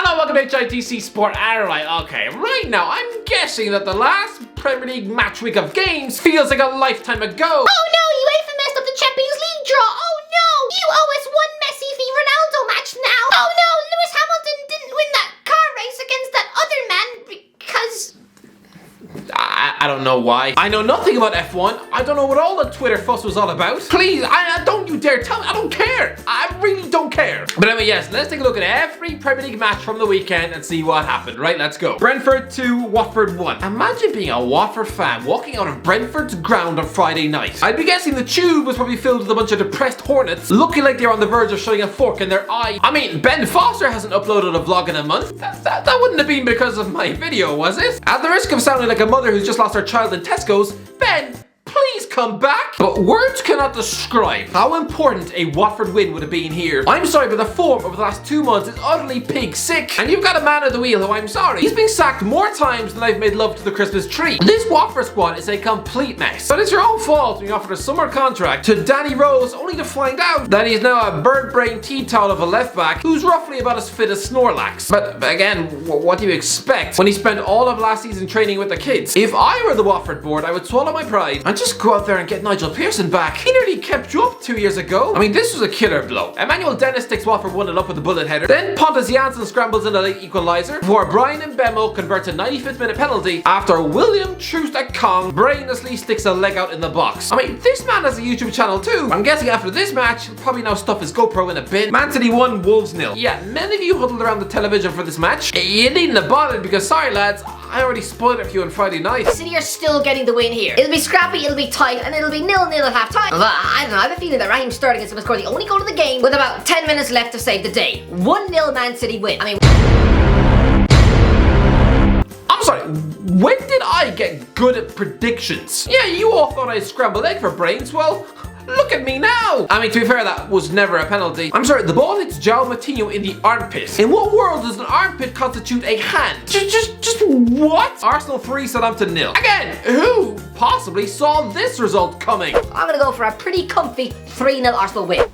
Hello, welcome to HITC Sport Ally. Okay, right now I'm guessing that the last Premier League match week of games feels like a lifetime ago. Oh no, UEFA messed up the Champions League draw. Oh no, you owe us one Messi v Ronaldo match now. Oh no, Lewis Hamilton didn't win that car race against that other man because... I don't know why. I know nothing about F1. I don't know what all the Twitter fuss was all about. Please, don't you dare tell me. I don't care. I really don't care. But anyway, yes, let's take a look at every Premier League match from the weekend and see what happened. Right, let's go. Brentford 2, Watford 1. Imagine being a Watford fan walking out of Brentford's ground on Friday night. I'd be guessing the tube was probably filled with a bunch of depressed hornets looking like they're on the verge of showing a fork in their eye. I mean, Ben Foster hasn't uploaded a vlog in a month. That wouldn't have been because of my video, was it? At the risk of sounding like a mother who's just lost her child in Tesco's, Ben, please come back. But words cannot describe how important a Watford win would have been here. I'm sorry, but the form over the last 2 months is utterly pig sick. And you've got a man at the wheel who I'm sorry, he's been sacked more times than I've made love to the Christmas tree. This Watford squad is a complete mess. But it's your own fault when you offered a summer contract to Danny Rose only to find out that he's now a bird-brain tea towel of a left back who's roughly about as fit as Snorlax. But again, what do you expect when he spent all of last season training with the kids? If I were the Watford board, I would swallow my pride and just go out there and get Nigel Pearson back. He nearly kept you up 2 years ago. I mean, this was a killer blow. Emmanuel Dennis takes Watford 1-0 up with a bullet header. Then Pontus Jansson scrambles in a late equaliser before Brian Mbemo converts a 95th minute penalty after William Troost-Ekong brainlessly sticks a leg out in the box. I mean, this man has a YouTube channel too. I'm guessing after this match, he'll probably now stuff his GoPro in a bin. Man City 1, Wolves 0. Yeah, many of you huddled around the television for this match. You needn't have bothered because, sorry lads, I already spoiled it for you on Friday night. City are still getting the win here. It'll be scrappy, it'll be tight, and it'll be 0-0 at half time. But I don't know, I have a feeling that Raheem Sterling is going to score the only goal of the game with about 10 minutes left to save the day. 1-0 Man City win. I mean... I'm sorry, when did I get good at predictions? Yeah, you all thought I scrambled egg for brains. Well, look at me now! I mean, to be fair, that was never a penalty. I'm sorry, the ball hits João Moutinho in the armpit. In what world does an armpit constitute a hand? Just what? Arsenal 3, Southampton 0. Again, who possibly saw this result coming? I'm gonna go for a pretty comfy 3-0 Arsenal win.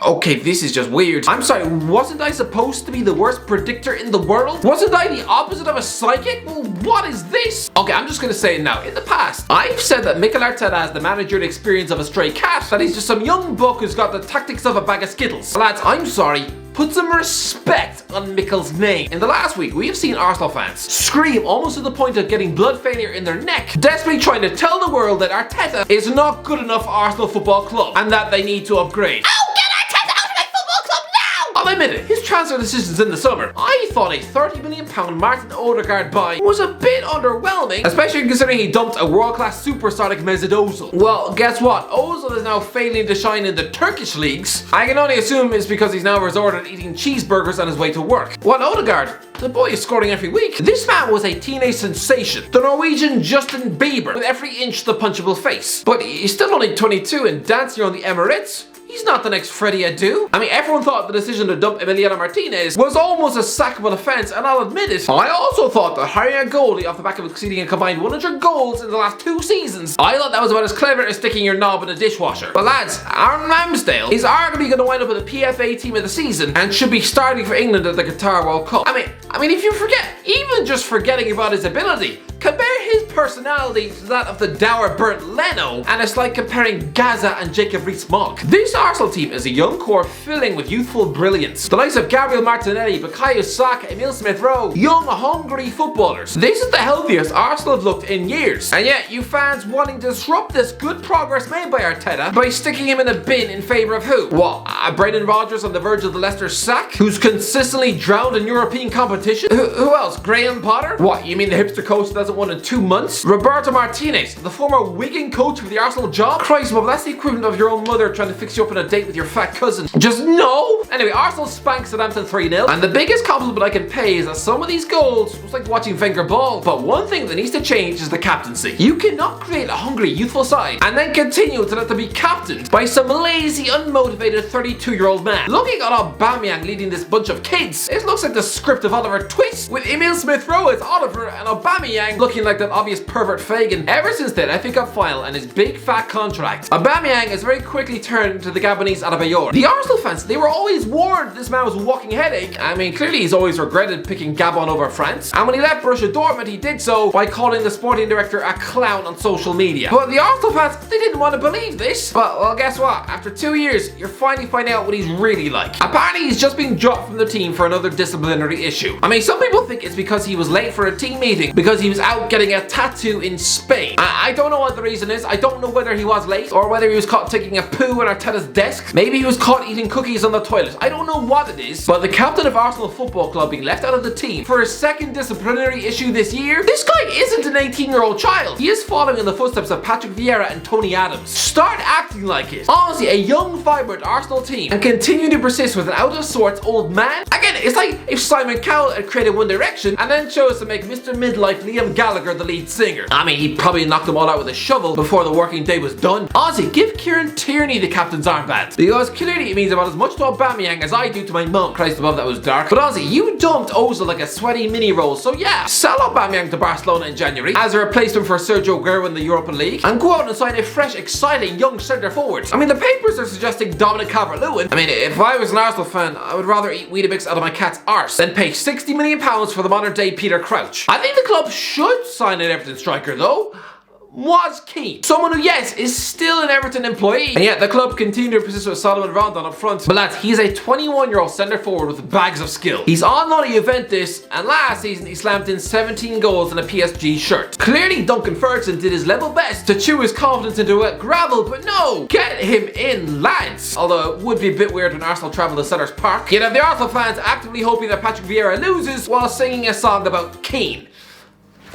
Okay, this is just weird. I'm sorry, wasn't I supposed to be the worst predictor in the world? Wasn't I the opposite of a psychic? Well, what is this? Okay, I'm just gonna say it now. In the past, I've said that Mikel Arteta has the managerial experience of a stray cat, that he's just some young buck who's got the tactics of a bag of Skittles. Lads, I'm sorry. Put some respect on Mikel's name. In the last week, we have seen Arsenal fans scream almost to the point of getting blood failure in their neck, desperately trying to tell the world that Arteta is not good enough for Arsenal Football Club and that they need to upgrade. I'll admit it, his transfer decisions in the summer, I thought a £30 million Martin Odegaard buy was a bit underwhelming, especially considering he dumped a world-class supersonic Mesut Ozil. Well, guess what? Ozil is now failing to shine in the Turkish leagues. I can only assume it's because he's now resorted to eating cheeseburgers on his way to work. What Odegaard? The boy is scoring every week. This man was a teenage sensation. The Norwegian Justin Bieber with every inch the punchable face. But he's still only 22 and dancing on the Emirates. He's not the next Freddie Adu. I mean, everyone thought the decision to dump Emiliano Martinez was almost a sackable offence, and I'll admit it. I also thought that hiring a goalie off the back of exceeding a combined 100 goals in the last 2 seasons, I thought that was about as clever as sticking your knob in a dishwasher. But lads, Aaron Ramsdale is arguably going to wind up with the PFA team of the season and should be starting for England at the Qatar World Cup. I mean, if you forget, even just forgetting about his ability, compare his personality to that of the dour Bernd Leno, and it's like comparing Gaza and Jacob Rees-Mogg. This Arsenal team is a young core filling with youthful brilliance. The likes of Gabriel Martinelli, Bukayo Saka, Emile Smith-Rowe, young, hungry footballers. This is the healthiest Arsenal have looked in years. And yet, you fans wanting to disrupt this good progress made by Arteta by sticking him in a bin in favour of who? What, Brendan Rodgers on the verge of the Leicester sack? Who's consistently drowned in European competition? Who else? Graham Potter? What, you mean the hipster coach that hasn't won in 2 months? Roberto Martinez, the former Wigan coach for the Arsenal job? Christ, well, that's the equivalent of your own mother trying to fix you up in a date with your fat cousin. Just no! Anyway, Arsenal spanks Southampton 3-0, and the biggest compliment I can pay is that some of these goals was like watching Wenger ball. But one thing that needs to change is the captaincy. You cannot create a hungry, youthful side and then continue to let them be captained by some lazy, unmotivated 32-year-old man. Looking at Aubameyang leading this bunch of kids, it looks like the script of Oliver Twist, with Emile Smith-Rowe as Oliver and Aubameyang looking like that obvious obvious pervert Fagan. Ever since then, FA Cup final and his big fat contract, Aubameyang has very quickly turned into the Gabonese Adebayor. The Arsenal fans, they were always warned this man was a walking headache. I mean, clearly he's always regretted picking Gabon over France. And when he left Borussia Dortmund, he did so by calling the sporting director a clown on social media. But the Arsenal fans, they didn't want to believe this. But, well, guess what? After 2 years, you're finally finding out what he's really like. Apparently, he's just been dropped from the team for another disciplinary issue. I mean, some people think it's because he was late for a team meeting, because he was out getting a tattoo in Spain. I don't know what the reason is. I don't know whether he was late or whether he was caught taking a poo on Arteta's desk. Maybe he was caught eating cookies on the toilet. I don't know what it is, but the captain of Arsenal Football Club being left out of the team for his second disciplinary issue this year, this guy isn't an 18-year-old child. He is following in the footsteps of Patrick Vieira and Tony Adams. Start acting like it. Honestly, a young, vibrant Arsenal team and continue to persist with an out-of-sorts old man. Again, it's like if Simon Cowell had created One Direction and then chose to make Mr. Midlife Liam Gallagher the lead singer. I mean, he probably knocked them all out with a shovel before the working day was done. Honestly, give Kieran Tierney the captain's armband, because clearly it means about as much to Aubameyang as I do to my mum. Christ above, that was dark. But honestly, you dumped Ozil like a sweaty mini roll, so yeah, sell Aubameyang to Barcelona in January as a replacement for Sergio Aguero in the Europa League, and go out and sign a fresh, exciting young centre forward. I mean, the papers are suggesting Dominic Calvert-Lewin. I mean, if I was an Arsenal fan, I would rather eat Weetabix out of my cat's arse than pay £60 million for the modern day Peter Crouch. I think the club should sign an Everton striker though. Was Keane. Someone who, yes, is still an Everton employee. And yet the club continued to persist with Solomon Rondon up front. But lads, he's a 21-year-old centre forward with bags of skill. He's on loan at Juventus, and last season he slammed in 17 goals in a PSG shirt. Clearly Duncan Ferguson did his level best to chew his confidence into wet gravel, but no! Get him in, lads! Although it would be a bit weird when Arsenal travel to Sellers Park. You'd have the Arsenal fans actively hoping that Patrick Vieira loses while singing a song about Keane.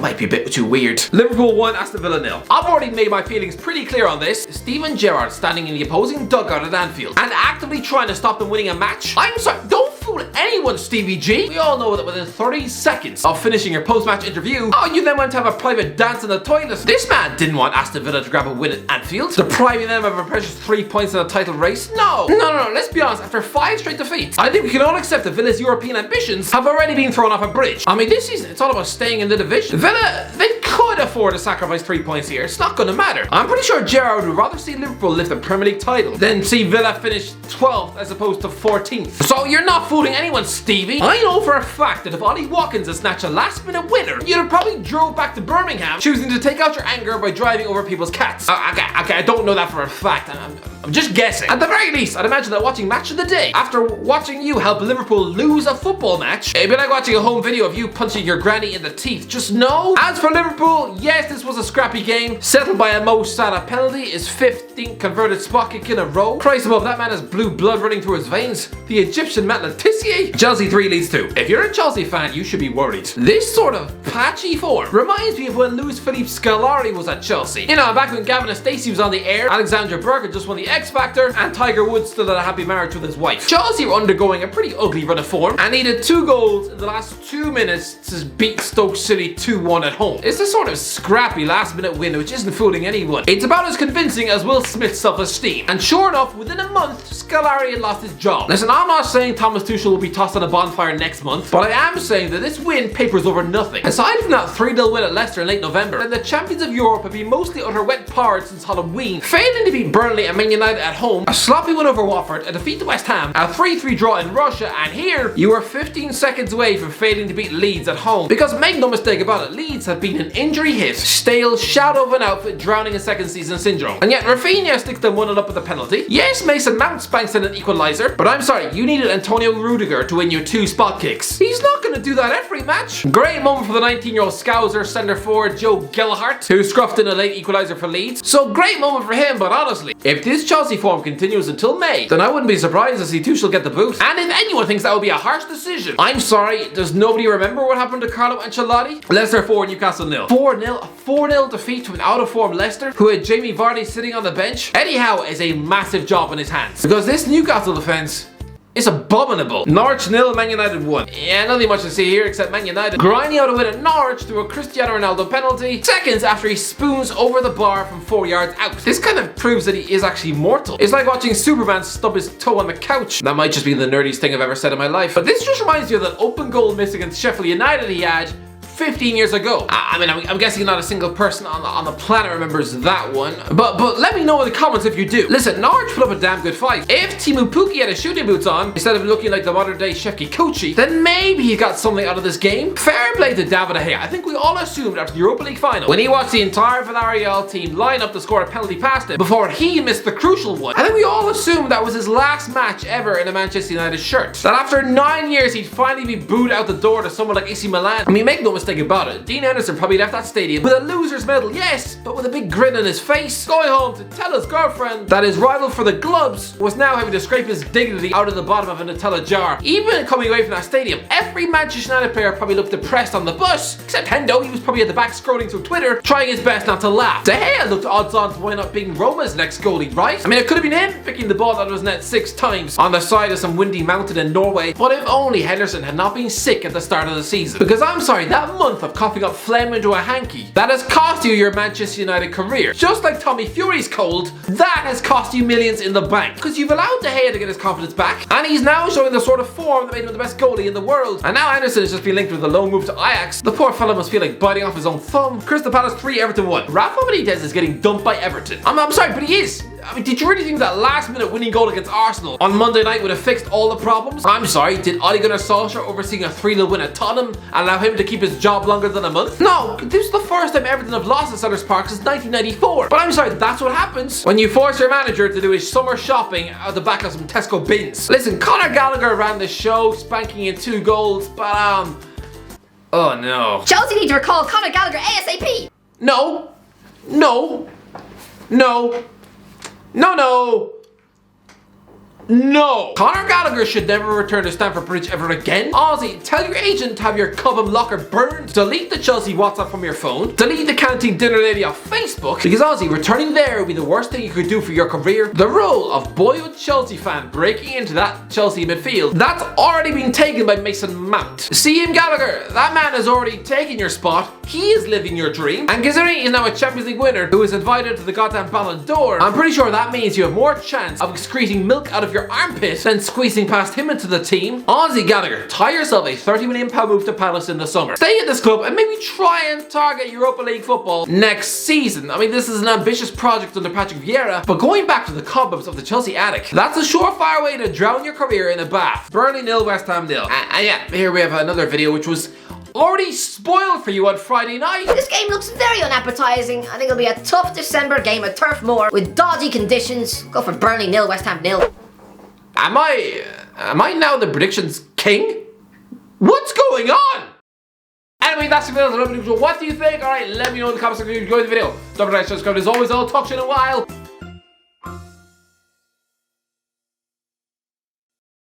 Might be a bit too weird. Liverpool 1, Aston Villa 0. I've already made my feelings pretty clear on this. Steven Gerrard standing in the opposing dugout at Anfield and actively trying to stop them winning a match. I'm sorry, don't fool anyone, Stevie G. We all know that within 30 seconds of finishing your post-match interview, you then went to have a private dance in the toilet. This man didn't want Aston Villa to grab a win at Anfield, depriving them of a precious 3 points in the title race. No, let's be honest, after 5 straight defeats, I think we can all accept that Villa's European ambitions have already been thrown off a bridge. I mean, this season, it's all about staying in the division. Villa, they could afford to sacrifice 3 points here. It's not going to matter. I'm pretty sure Gerrard would rather see Liverpool lift the Premier League title than see Villa finish 12th as opposed to 14th. So you're not fooling anyone, Stevie. I know for a fact that if Ollie Watkins had snatched a last-minute winner, you'd have probably drove back to Birmingham, choosing to take out your anger by driving over people's cats. Okay, I don't know that for a fact. I'm just guessing. At the very least, I'd imagine that watching Match of the Day, after watching you help Liverpool lose a football match, it'd be like watching a home video of you punching your granny in the teeth. Just know, as for Liverpool, yes, this was a scrappy game, settled by a Mo Salah penalty, his 15th converted spot kick in a row. Christ above, that man has blue blood running through his veins. The Egyptian Matt Letizia. Chelsea 3 Leeds 2. If you're a Chelsea fan, you should be worried. This sort of patchy form reminds me of when Luis Felipe Scolari was at Chelsea. You know, back when Gavin Stacey was on the air, Alexandra Berger just won the X Factor, and Tiger Woods still had a happy marriage with his wife. Chelsea were undergoing a pretty ugly run of form and needed 2 goals in the last 2 minutes to beat Stoke City 2-1 at home. It's this sort of scrappy last-minute win which isn't fooling anyone. It's about as convincing as Will Smith's self-esteem. And sure enough, within a month, Scolari had lost his job. Listen, I'm not saying Thomas Tuchel will be tossed on a bonfire next month, but I am saying that this win papers over nothing. Aside from that 3-0 win at Leicester in late November, then the champions of Europe have been mostly utter wet pards since Halloween, failing to beat Burnley and Man United at home, a sloppy win over Watford, a defeat to West Ham, a 3-3 draw in Russia, and here, you are 15 seconds away from failing to beat Leeds at home. Because make no mistake about it, Leeds have been an injury hit, stale shadow of an outfit drowning in second season syndrome. And yet Rafinha sticks them 1-0 up with a penalty. Yes, Mason Mount spanks in an equaliser, but I'm sorry, you needed Antonio Rudiger to win your 2 spot kicks. He's not going to do that every match. Great moment for the 19-year-old Scouser centre forward Joe Gelhardt, who scruffed in a late equaliser for Leeds. So great moment for him, but honestly, if this Chelsea form continues until May, then I wouldn't be surprised to see Tuchel get the boot. And if anyone thinks that would be a harsh decision, I'm sorry, does nobody remember what happened to Carlo Ancelotti? Leicester 4, Newcastle 0. 4-0, a 4-0 defeat to an out-of-form Leicester, who had Jamie Vardy sitting on the bench. Eddie Howe has a massive job in his hands, because this Newcastle defence is abominable. Norwich 0, Man United 1. Yeah, nothing much to see here except Man United grinding out a win at Norwich through a Cristiano Ronaldo penalty, seconds after he spoons over the bar from 4 yards out. This kind of proves that he is actually mortal. It's like watching Superman stub his toe on the couch. That might just be the nerdiest thing I've ever said in my life. But this just reminds you of that open goal miss against Sheffield United he had 15 years ago. I mean, I'm guessing not a single person on the planet remembers that one. But let me know in the comments if you do. Listen, Norwich put up a damn good fight. If Timu Puki had his shooting boots on, instead of looking like the modern day Shefki Kochi, then maybe he got something out of this game. Fair play to David De Gea. I think we all assumed after the Europa League final, when he watched the entire Villarreal team line up to score a penalty past him before he missed the crucial one, I think we all assumed that was his last match ever in a Manchester United shirt. That after 9 years he'd finally be booed out the door to someone like AC Milan. I mean, make no mistake about it, Dean Henderson probably left that stadium with a loser's medal, yes, but with a big grin on his face, going home to tell his girlfriend that his rival for the gloves was now having to scrape his dignity out of the bottom of a Nutella jar. Even coming away from that stadium, every Manchester United player probably looked depressed on the bus, except Hendo. He was probably at the back scrolling through Twitter, trying his best not to laugh. De Gea looked odds on to wind up being Roma's next goalie, right? I mean, it could have been him picking the ball out of his net 6 times on the side of some windy mountain in Norway, but if only Henderson had not been sick at the start of the season. Because I'm sorry, that month of coughing up phlegm into a hanky, that has cost you your Manchester United career. Just like Tommy Fury's cold, that has cost you millions in the bank. Because you've allowed De Gea to get his confidence back, and he's now showing the sort of form that made him the best goalie in the world. And now Henderson has just been linked with a loan move to Ajax. The poor fella must feel like biting off his own thumb. Crystal Palace 3, Everton 1. Rafa Benitez is getting dumped by Everton. I'm sorry, but he is. I mean, did you really think that last minute winning goal against Arsenal on Monday night would have fixed all the problems? I'm sorry, did Ole Gunnar Solskjaer overseeing a 3-0 win at Tottenham allow him to keep his job longer than a month? No, this is the first time Everton have lost at Sellers Park since 1994. But I'm sorry, that's what happens when you force your manager to do his summer shopping out the back of some Tesco bins. Listen, Conor Gallagher ran the show, spanking in 2 goals, but oh no. Chelsea need to recall Conor Gallagher ASAP! No. No. No. No, no. No! Conor Gallagher should never return to Stamford Bridge ever again. Ozzy, tell your agent to have your Cobham locker burned. Delete the Chelsea WhatsApp from your phone. Delete the canteen dinner lady off Facebook. Because Ozzy, returning there would be the worst thing you could do for your career. The role of boyhood Chelsea fan breaking into that Chelsea midfield, that's already been taken by Mason Mount. See him, Gallagher? That man has already taken your spot. He is living your dream. And considering he's now a Champions League winner who is invited to the goddamn Ballon d'Or, I'm pretty sure that means you have more chance of excreting milk out of your armpit than squeezing past him into the team. Ozzy Gallagher, tie yourself a £30 million move to Palace in the summer. Stay at this club and maybe try and target Europa League football next season. I mean, this is an ambitious project under Patrick Vieira, but going back to the cobwebs of the Chelsea attic, that's a surefire way to drown your career in a bath. Burnley 0, West Ham 0. And yeah, here we have another video which was already spoiled for you on Friday night. This game looks very unappetizing. I think it'll be a tough December game at Turf Moor with dodgy conditions. Go for Burnley 0, West Ham 0. Am I now the predictions king? What's going on? Anyway, that's the video. What do you think? Alright, let me know in the comments section if you enjoyed the video. Don't forget to subscribe. As always, I'll talk to you in a while.